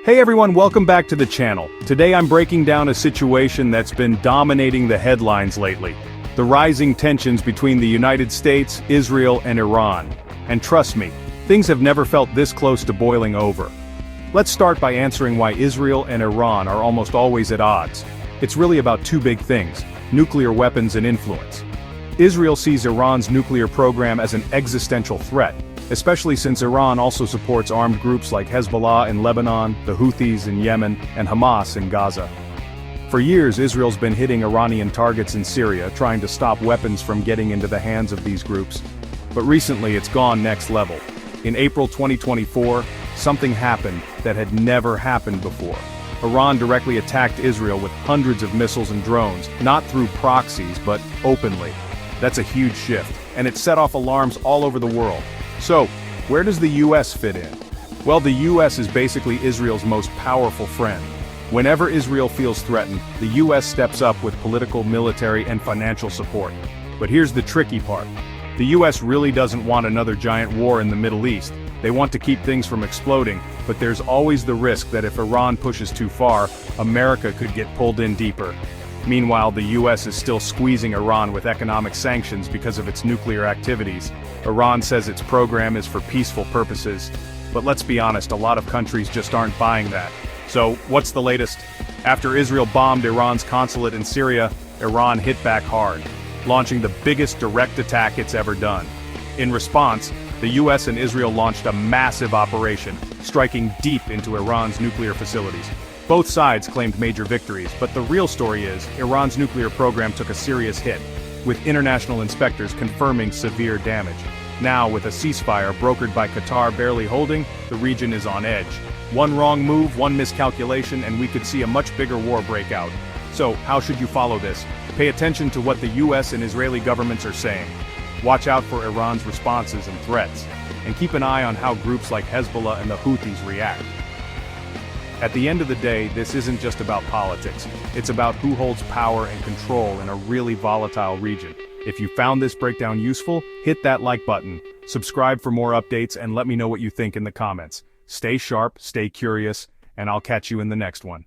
Hey everyone, welcome back to the channel. Today I'm breaking down a situation that's been dominating the headlines lately. The rising tensions between the United States, Israel, and Iran. And trust me, things have never felt this close to boiling over. Let's start by answering why Israel and Iran are almost always at odds. It's really about two big things: nuclear weapons and influence. Israel sees Iran's nuclear program as an existential threat, especially since Iran also supports armed groups like Hezbollah in Lebanon, the Houthis in Yemen, and Hamas in Gaza. For years, Israel's been hitting Iranian targets in Syria, trying to stop weapons from getting into the hands of these groups. But recently, it's gone next level. In April 2024, something happened that had never happened before. Iran directly attacked Israel with hundreds of missiles and drones, not through proxies, but openly. That's a huge shift, and it set off alarms all over the world. So, where does the US fit in? Well, the US is basically Israel's most powerful friend. Whenever Israel feels threatened, the US steps up with political, military, and financial support. But here's the tricky part. The US really doesn't want another giant war in the Middle East. They want to keep things from exploding, but there's always the risk that if Iran pushes too far, America could get pulled in deeper. Meanwhile, the US is still squeezing Iran with economic sanctions because of its nuclear activities. Iran says its program is for peaceful purposes. But let's be honest, a lot of countries just aren't buying that. So, what's the latest? After Israel bombed Iran's consulate in Syria, Iran hit back hard, launching the biggest direct attack it's ever done. In response, the US and Israel launched a massive operation, striking deep into Iran's nuclear facilities. Both sides claimed major victories, but the real story is, Iran's nuclear program took a serious hit, with international inspectors confirming severe damage. Now, with a ceasefire brokered by Qatar barely holding, the region is on edge. One wrong move, one miscalculation, and we could see a much bigger war break out. So, how should you follow this? Pay attention to what the US and Israeli governments are saying. Watch out for Iran's responses and threats, and keep an eye on how groups like Hezbollah and the Houthis react. At the end of the day, this isn't just about politics. It's about who holds power and control in a really volatile region. If you found this breakdown useful, hit that like button, subscribe for more updates, and let me know what you think in the comments. Stay sharp, stay curious, and I'll catch you in the next one.